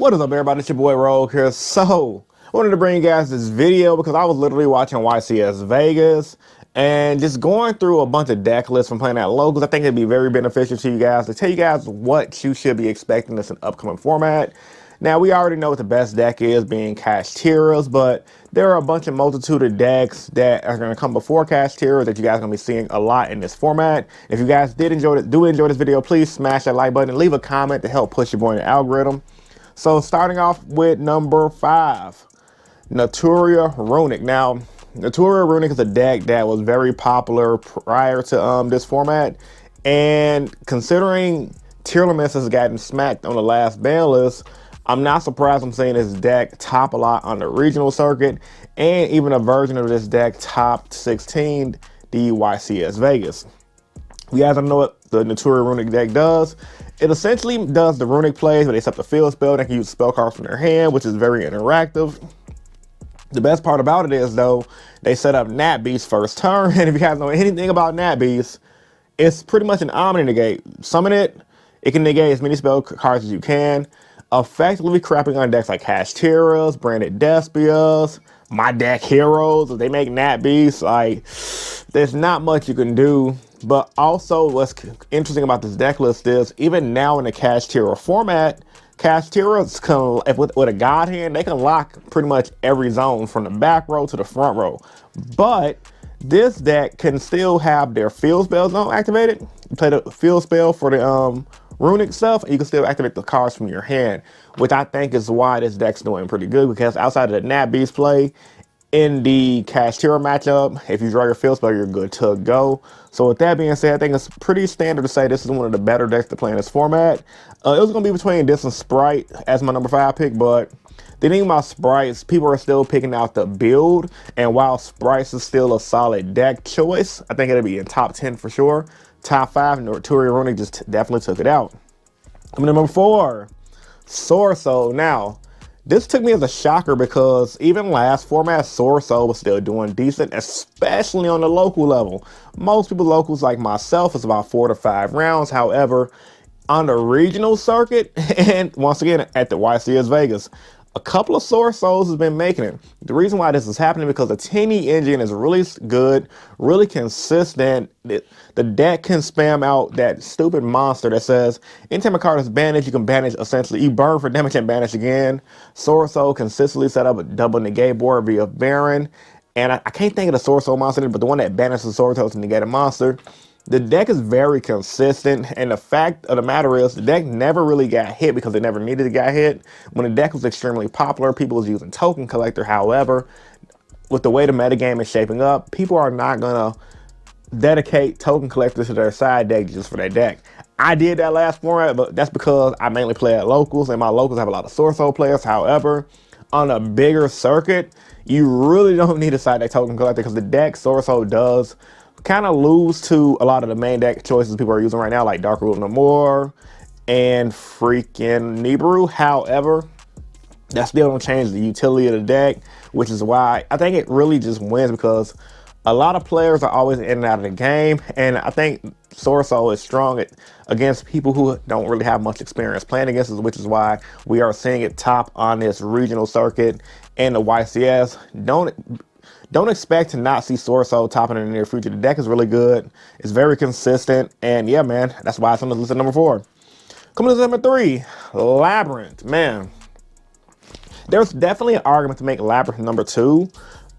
What is up, everybody? It's your boy Rogue here. So, I wanted to bring you guys this video because I was literally watching YCS Vegas and just going through a bunch of deck lists from playing at locals. I think it'd be very beneficial to you guys to tell you guys what you should be expecting in an upcoming format. Now, we already know what the best deck is, being Cashier, but there are a bunch of multitude of decks that are going to come before Cashier that you guys are going to be seeing a lot in this format. If you guys do enjoy this video, please smash that like button and leave a comment to help push your boy in the algorithm. So starting off with number 5, Naturia Rune. Now, Naturia Rune is a deck that was very popular prior to this format, and considering Tearlaments has gotten smacked on the last ban list, I'm not surprised I'm seeing this deck top a lot on the regional circuit, and even a version of this deck top 16 the YCS Vegas. You guys don't know what the Naturia Runic deck does. It essentially does the runic plays, but they set the field spell. They can use spell cards from their hand, which is very interactive. The best part about it is, though, they set up Nat Beast first turn. And if you guys know anything about Nat Beast, it's pretty much an Omni negate. Summon it, it can negate as many spell cards as you can, effectively crapping on decks like Cashier, Branded Despias, My Deck Heroes. If they make Nat Beast, like, there's not much you can do. But also, what's interesting about this deck list is, even now in the Cashier format, Cashiers can, with a God Hand, they can lock pretty much every zone from the back row to the front row. But this deck can still have their field spell zone activated. You play the field spell for the runic stuff, and you can still activate the cards from your hand, which I think is why this deck's doing pretty good, because outside of the Nat Beast play, in the Cashier matchup, if you draw your field spell, you're good to go. So with that being said, I think it's pretty standard to say this is one of the better decks to play in this format. It was going to be between this and Sprite as my number 5 pick, but the thing about Sprites, people are still picking out the build, and while Sprites is still a solid deck choice, I think it'll be in top 10 for sure. Top 5, Naturia Rune just definitely took it out. Coming to number 4, Sorso. Now, this took me as a shocker because even last format, Sorso was still doing decent, especially on the local level. Most people locals like myself is about 4 to 5 rounds. However, on the regional circuit, and once again at the YCS Vegas, a couple of Sorsos has been making it. The reason why this is happening because the Teeny engine is really good, really consistent. The deck can spam out that stupid monster that says, anytime a card is banished, you can banish essentially. You burn for damage and banish again. Sorso consistently set up a double negate board via Baron. And I can't think of the Sorso monster, but the one that banishes Sorso to negate a monster. The deck is very consistent, and the fact of the matter is the deck never really got hit because it never needed to get hit. When the deck was extremely popular, people was using Token Collector. However, with the way the metagame is shaping up, people are not going to dedicate Token Collector to their side deck just for that deck. I did that last format, but that's because I mainly play at locals, and my locals have a lot of Sorso players. However, on a bigger circuit, you really don't need a side deck Token Collector because the deck Sorso does kind of lose to a lot of the main deck choices people are using right now, like Dark Rule No More and freaking Nibiru. However, that still don't change the utility of the deck, which is why I think it really just wins, because a lot of players are always in and out of the game, and I think Sorso is strong against people who don't really have much experience playing against it, which is why we are seeing it top on this regional circuit and the YCS. Don't expect to not see Sorso topping in the near future. The deck is really good. It's very consistent. And yeah, man, that's why it's on the list at number 4. Coming to number 3, Labyrinth. Man, there's definitely an argument to make Labyrinth number 2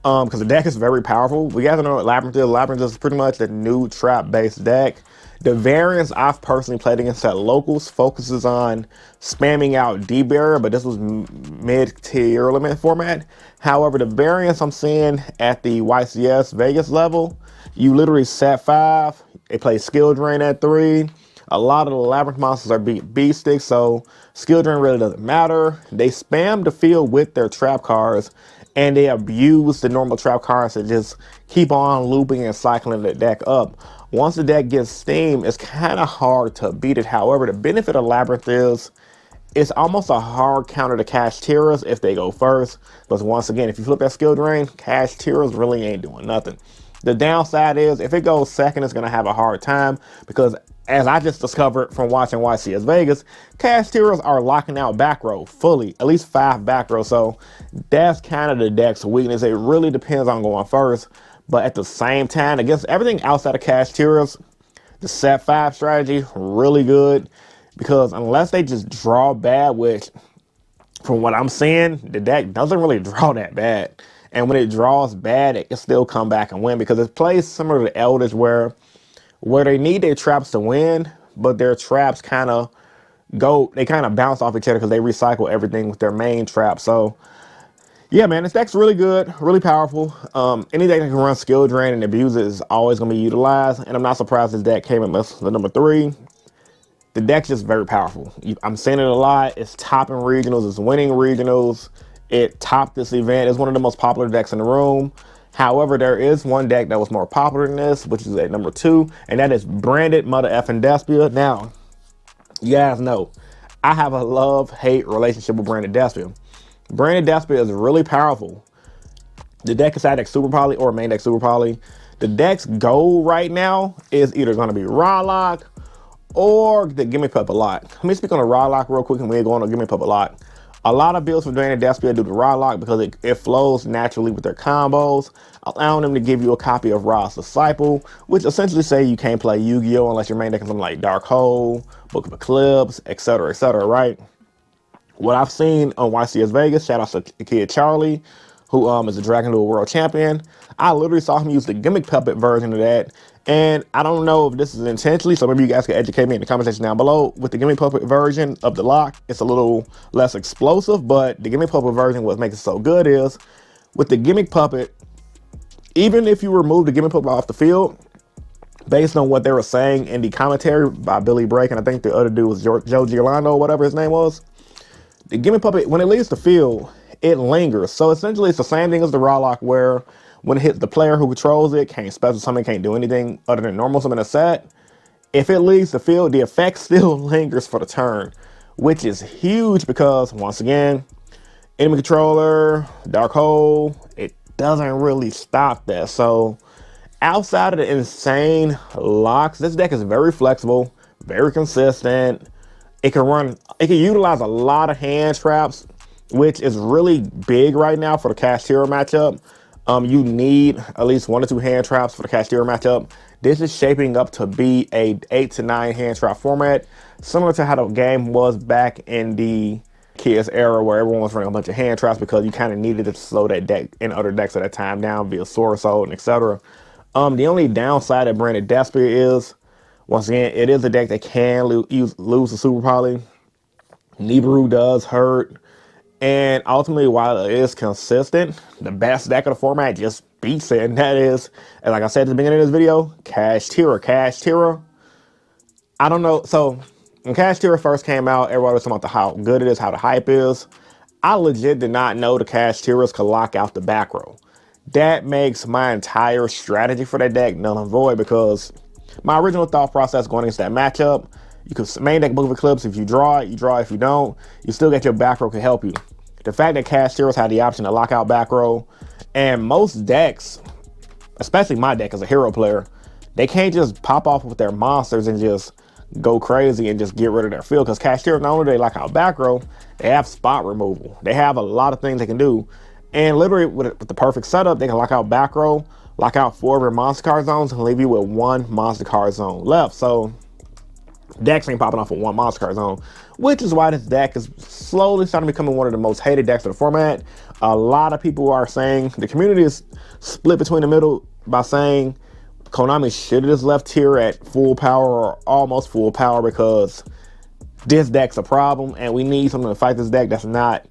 because the deck is very powerful. We guys know what Labyrinth is. Labyrinth is pretty much the new trap-based deck. The variants I've personally played against at locals focuses on spamming out D-Barrier, but this was mid-tier limit format. However, the variants I'm seeing at the YCS Vegas level, you literally set 5, they play Skill Drain at 3. A lot of the Labyrinth monsters are B-sticks, so Skill Drain really doesn't matter. They spam the field with their trap cards, and they abuse the normal trap cards to just keep on looping and cycling the deck up. Once the deck gets steam, it's kind of hard to beat it. However, the benefit of Labyrinth is it's almost a hard counter to Cashier if they go first. Because once again, if you flip that Skill Drain, Cashier really ain't doing nothing. The downside is if it goes second, it's going to have a hard time because as I just discovered from watching YCS Vegas, Cashiers are locking out back row fully, at least 5 back row. So that's kind of the deck's weakness. It really depends on going first. But at the same time, against everything outside of Cashiers, the set 5 strategy, really good. Because unless they just draw bad, which from what I'm seeing, the deck doesn't really draw that bad. And when it draws bad, it can still come back and win because it plays similar to Eldritch where they need their traps to win, but their traps kind of bounce off each other because they recycle everything with their main trap. So yeah, man, this deck's really good, really powerful. Any deck that can run skill drain and abuse it is always going to be utilized. And I'm not surprised this deck came in the number 3. The deck's just very powerful. I'm saying it a lot. It's topping regionals. It's winning regionals. It topped this event. It's one of the most popular decks in the room. However, there is one deck that was more popular than this, which is at number 2, and that is Branded Mother Effing Despia. Now, you guys know, I have a love-hate relationship with Branded Despia. Branded Despia is really powerful. The deck is side deck Super Poly or main deck Super Poly. The deck's goal right now is either going to be Raw Lock or the Gimme Puppet Lock. Let me speak on the Raw Lock real quick and we're going to Gimme Puppet Lock. A lot of builds for Branded Despia do the Raw Lock because it flows naturally with their combos, allowing them to give you a copy of Ra's Disciple, which essentially say you can't play Yu-Gi-Oh! Unless you're main decking something like Dark Hole, Book of Eclipse, etc., right? What I've seen on YCS Vegas, shout out to Kid Charlie, who is a Dragon Duel World Champion. I literally saw him use the Gimmick Puppet version of that. And I don't know if this is intentionally, so maybe you guys can educate me in the comment section down below. With the Gimmick Puppet version of the lock, it's a little less explosive, but the Gimmick Puppet version, what makes it so good is, with the Gimmick Puppet, even if you remove the Gimmick Puppet off the field, based on what they were saying in the commentary by Billy Brake, and I think the other dude was Joe Giolando or whatever his name was, the Gimmick Puppet, when it leaves the field, it lingers. So essentially, it's the same thing as the Raw Lock, where when it hits the player who controls it, can't special summon, can't do anything other than normal summon a set. If it leaves the field, the effect still lingers for the turn, which is huge because, once again, enemy controller, Dark Hole, it doesn't really stop that. So outside of the insane locks, this deck is very flexible, very consistent. It can utilize a lot of hand traps, which is really big right now for the Cashier matchup. You need at least 1 or 2 hand traps for the Cashier matchup. This is shaping up to be a 8 to 9 hand trap format, similar to how the game was back in the KS era, where everyone was running a bunch of hand traps because you kind of needed to slow that deck and other decks at that time down via Sword Soul and etc. The only downside of Branded Despia is, once again, it is a deck that can lose to Super Poly. Nibiru does hurt. And ultimately, while it is consistent, the best deck of the format just beats it. And that is, and like I said at the beginning of this video, Cashier. I don't know. So when Cashier first came out, everybody was talking about how good it is, how the hype is. I legit did not know the Cashiers could lock out the back row. That makes my entire strategy for that deck null and void, because my original thought process going against that matchup, you could main deck Book of Eclipse. If you draw it, you draw. If you don't, you still get your back row to help you. The fact that Cashiers had the option to lock out back row, and most decks, especially my deck as a hero player, they can't just pop off with their monsters and just go crazy and just get rid of their field. Because Cashiers, not only do they lock out back row, they have spot removal. They have a lot of things they can do. And literally with the perfect setup, they can lock out back row, lock out 4 of your monster card zones, and leave you with 1 monster card zone left. So decks ain't popping off with 1 monster card zone, which is why this deck is slowly starting to become one of the most hated decks of the format. A lot of people are saying, the community is split between the middle by saying Konami should have just left here at full power or almost full power, because this deck's a problem and we need something to fight this deck that's not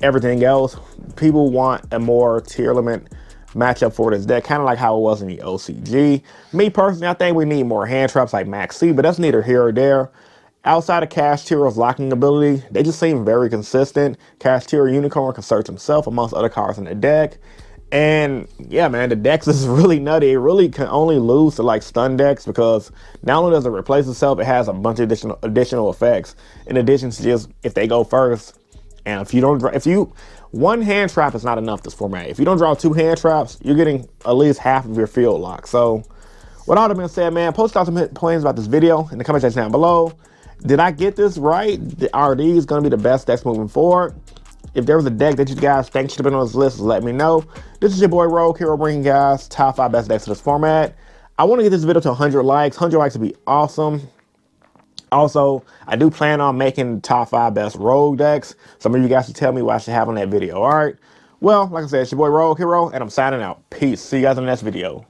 everything else. People want a more tier limit matchup for this deck, kind of like how it was in the OCG. Me personally, I think we need more hand traps like Max C, but that's neither here or there. Outside of Cashier's locking ability, they just seem very consistent. Cashier Unicorn can search himself amongst other cards in the deck. And yeah, man, the decks is really nutty. It really can only lose to like stun decks, because not only does it replace itself, it has a bunch of additional effects. In addition to just, if they go first, and if you 1 hand trap is not enough this format. If you don't draw 2 hand traps, you're getting at least half of your field lock. So With all that being said, man, post out some points about this video in the comment section down below. Did I get this right? Are these going to be the best decks moving forward? If there was a deck that you guys think should have been on this list, let me know. This is your boy Rogue Hero bringing guys top 5 best decks to this format. I want to get this video to 100 likes. 100 likes would be awesome. Also, I do plan on making top 5 best rogue decks. Some of you guys should tell me what I should have on that video. All right. Well, like I said, it's your boy Rogue Hero, and I'm signing out. Peace. See you guys in the next video.